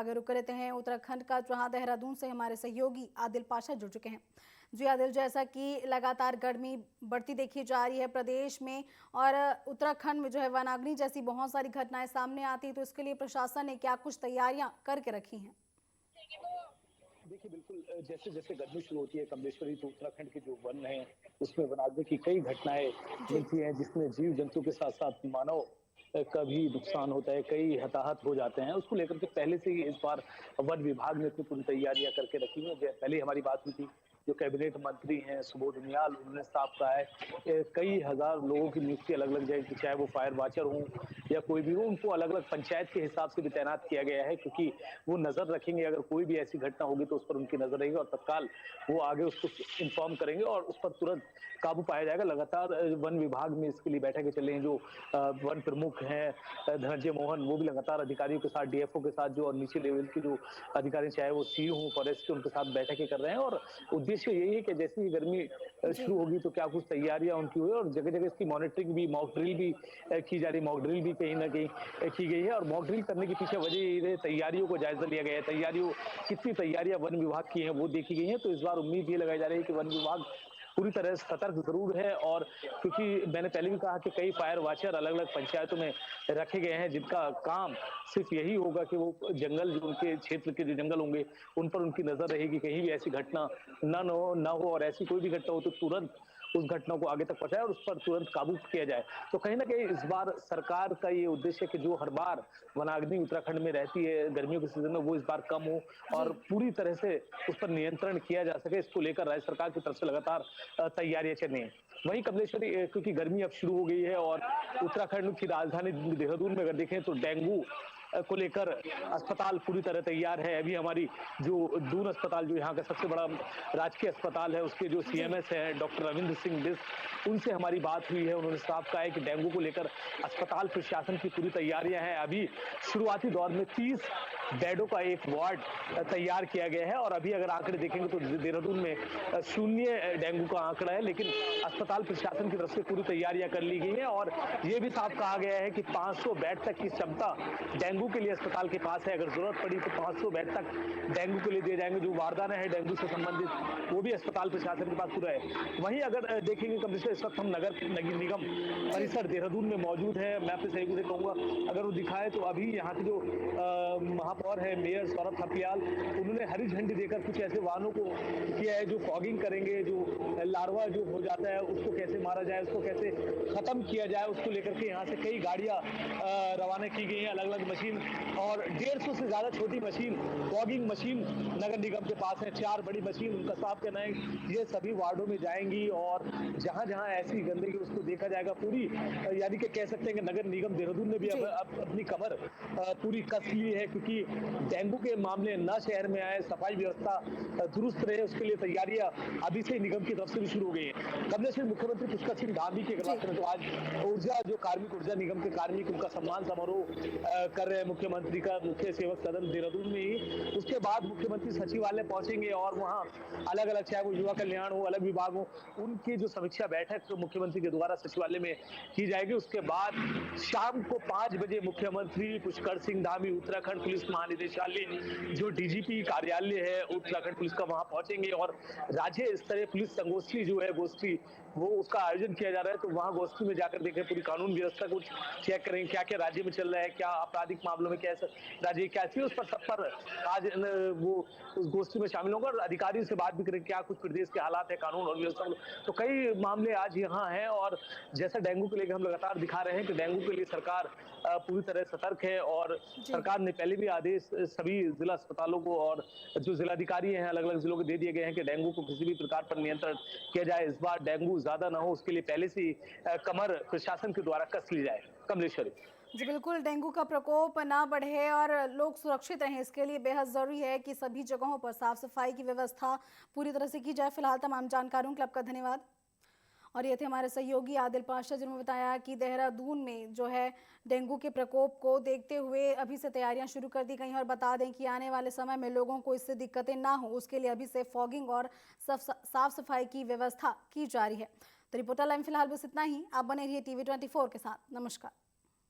आगे रुक लेते हैं उत्तराखंड का, जहां देहरादून से हमारे सहयोगी आदिल पाशा जुड़ चुके हैं। जी आदिल, जैसा कि लगातार गर्मी बढ़ती देखी जा रही है प्रदेश में और उत्तराखंड में जो है वनाग्नि जैसी बहुत सारी घटनाएं सामने आती है, तो इसके लिए प्रशासन ने क्या कुछ तैयारियां करके रखी हैं? देखिए, बिल्कुल जैसे जैसे गर्मी शुरू होती है कमलेश्वरी, तो उत्तराखंड के जो वन है उसमें वनाग्नि की कई घटनाएं जी। मिलती हैं, जिसमें जीव जंतु के साथ साथ मानव का भी नुकसान होता है, कई हताहत हो जाते हैं। उसको लेकर के पहले से ही इस बार वन विभाग ने अपनी पूरी तैयारियां करके रखी हैं। पहले हमारी बात हुई थी, जो कैबिनेट मंत्री हैं सुबोध उनियाल, उन्होंने साफ कहा है कई हजार लोगों की नियुक्ति अलग अलग जाएगी, चाहे वो फायर वॉचर हों या कोई भी हो, उनको अलग अलग पंचायत के हिसाब से भी तैनात किया गया है, क्योंकि वो नजर रखेंगे अगर कोई भी ऐसी घटना होगी तो उस पर उनकी नजर रहेगी और तत्काल वो आगे उसको इन्फॉर्म करेंगे और उस पर तुरंत काबू पाया जाएगा। लगातार वन विभाग में इसके लिए बैठकें चल रही हैं। जो वन प्रमुख हैं धनंजय मोहन, वो भी लगातार अधिकारियों के साथ, डीएफओ के साथ, जो और नीचे लेवल के जो अधिकारी चाहे वो सीओ हों, फॉरेस्ट के, उनके साथ बैठकें कर रहे हैं। और उद्देश्य यही है कि जैसे ही गर्मी शुरू होगी तो क्या कुछ तैयारियां उनकी हुई और जगह जगह इसकी मॉनिटरिंग भी, मॉक ड्रिल भी की जा रही है। मॉक ड्रिल भी कहीं ना कहीं की गई है और मॉक ड्रिल करने के पीछे वजह यही है, तैयारियों को जायजा लिया गया है। तैयारियों कितनी तैयारियां वन विभाग की हैं वो देखी गई हैं। तो इस बार उम्मीद ये लगाई जा रही है कि वन विभाग पूरी तरह से सतर्क जरूर है, और क्योंकि मैंने पहले भी कहा कि कई फायर वॉचर अलग अलग पंचायतों में रखे गए हैं, जिनका काम सिर्फ यही होगा कि वो जंगल, जो उनके क्षेत्र के जो जंगल होंगे उन पर उनकी नजर रहेगी, कहीं भी ऐसी घटना न हो और ऐसी कोई भी घटना हो तो तुरंत उस घटना को आगे तक पहुंचाए और उस पर तुरंत काबू किया जाए। तो कहीं ना कहीं इस बार सरकार का ये उद्देश्य है कि जो हर बार वनाग्नि उत्तराखंड में रहती है गर्मियों के सीजन में, वो इस बार कम हो और पूरी तरह से उस पर नियंत्रण किया जा सके। इसको लेकर राज्य सरकार की तरफ से लगातार तैयारियां चल रही हैं। वहीं कमलेश्वरी, क्योंकि गर्मी अब शुरू हो गई है और उत्तराखंड की राजधानी देहरादून में अगर देखें तो डेंगू को लेकर अस्पताल पूरी तरह तैयार है। अभी हमारी जो दून अस्पताल, जो यहाँ का सबसे बड़ा राजकीय अस्पताल है, उसके जो सीएमएस है डॉक्टर रविंद्र सिंह बिष्ट, उनसे हमारी बात हुई है। उन्होंने साफ कहा है कि डेंगू को लेकर अस्पताल प्रशासन की पूरी तैयारियां हैं। अभी शुरुआती दौर में 30 बेडों का एक वार्ड तैयार किया गया है और अभी अगर आंकड़े देखेंगे तो देहरादून में 0 डेंगू का आंकड़ा है, लेकिन अस्पताल प्रशासन की तरफ से पूरी तैयारियां कर ली गई है और ये भी साफ कहा गया है कि 500 बेड तक की क्षमता डेंगू के लिए अस्पताल के पास है। अगर जरूरत पड़ी तो 500 बेड तक डेंगू के लिए दिए जाएंगे। जो वारदाना है डेंगू से संबंधित, वो भी अस्पताल प्रशासन के पास पूरा है। वहीं अगर देखेंगे कमलेश्वर, इस वक्त हम नगर निगम परिसर देहरादून में मौजूद है। मैं अपने सहयोगी से कहूंगा अगर वो दिखाए तो अभी यहाँ के जो महापौर है मेयर सौरभ थपलियाल, उन्होंने हरी झंडी देकर कुछ ऐसे वाहनों को किया है जो फॉगिंग करेंगे, जो लार्वा जो हो जाता है उसको कैसे मारा जाए, उसको कैसे खत्म किया जाए, उसको लेकर के यहाँ से कई गाड़ियां रवाना की गई हैं, अलग अलग मशीन, और 150 से ज्यादा छोटी मशीन, फॉगिंग मशीन नगर निगम के पास है। 4 बड़ी मशीन, उनका साफ कहना है ये सभी वार्डों में जाएंगी और जहां जहां ऐसी गंदगी उसको देखा जाएगा। पूरी यानी कि कह सकते हैं कि नगर निगम देहरादून ने भी अब अपनी कमर पूरी कस ली है, क्योंकि डेंगू के मामले न शहर में आए, सफाई व्यवस्था दुरुस्त रहे, उसके लिए तैयारियां अभी से निगम की तरफ से भी शुरू हो गई है। कमलेश्वर, मुख्यमंत्री पुष्कर सिंह धामी की अगर बात करें तो आज ऊर्जा, जो कार्मिक ऊर्जा निगम के कार्मिक, उनका सम्मान समारोह कर रहे हैं मुख्यमंत्री का मुख्य सेवक सदन देहरादून में ही। उसके बाद मुख्यमंत्री सचिवालय पहुंचेंगे और वहां अलग अलग, चाहे वो युवा कल्याण हो, अलग विभाग हो, उनकी जो समीक्षा बैठक तो मुख्यमंत्री के द्वारा सचिवालय में की जाएगी। उसके बाद शाम को 5 बजे मुख्यमंत्री पुष्कर सिंह धामी उत्तराखंड पुलिस महानिदेशालय, जो डीजीपी कार्यालय है उत्तराखंड पुलिस का, वहां पहुंचेंगे और राज्य स्तरीय पुलिस संगोष्ठी जो है, गोष्ठी, वो उसका आयोजन किया जा रहा है। तो वहां गोष्ठी में जाकर देखें, पूरी कानून व्यवस्था को चेक करेंगे, क्या क्या राज्य में चल रहा है, क्या आपराधिक मामलों में क्या राज्य क्या चीज, उस पर सब पर आज वो उस गोष्ठी में शामिल होंगे और अधिकारियों से बात भी करेंगे क्या कुछ प्रदेश के हालात है, कानून और व्यवस्था। तो कई मामले आज यहाँ हैं और जैसा डेंगू को लेकर हम लगातार दिखा रहे हैं कि डेंगू के लिए सरकार पूरी तरह सतर्क है और सरकार ने पहले भी आदेश सभी जिला अस्पतालों को और जो जिलाधिकारी हैं अलग अलग जिलों को दे दिए गए हैं कि डेंगू को किसी भी प्रकार पर नियंत्रण किया जाए। इस बार डेंगू ज्यादा ना हो, उसके लिए पहले से कमर प्रशासन के द्वारा कस ली जाए। कमलेश्वरी जी बिल्कुल, डेंगू का प्रकोप ना बढ़े और लोग सुरक्षित रहें, इसके लिए बेहद ज़रूरी है कि सभी जगहों पर साफ सफाई की व्यवस्था पूरी तरह से की जाए। फिलहाल तमाम जानकारियों के लिए आपका धन्यवाद। और ये थे हमारे सहयोगी आदिल पाशा, जिन्होंने बताया कि देहरादून में जो है डेंगू के प्रकोप को देखते हुए अभी से तैयारियां शुरू कर दी गई हैं और बता दें कि आने वाले समय में लोगों को इससे दिक्कतें ना हो, उसके लिए अभी से फॉगिंग और साफ सफाई की व्यवस्था की जा रही है। तो रिपोर्टर लाइन फिलहाल बस इतना ही। आप बने रहिए TV24 के साथ। नमस्कार।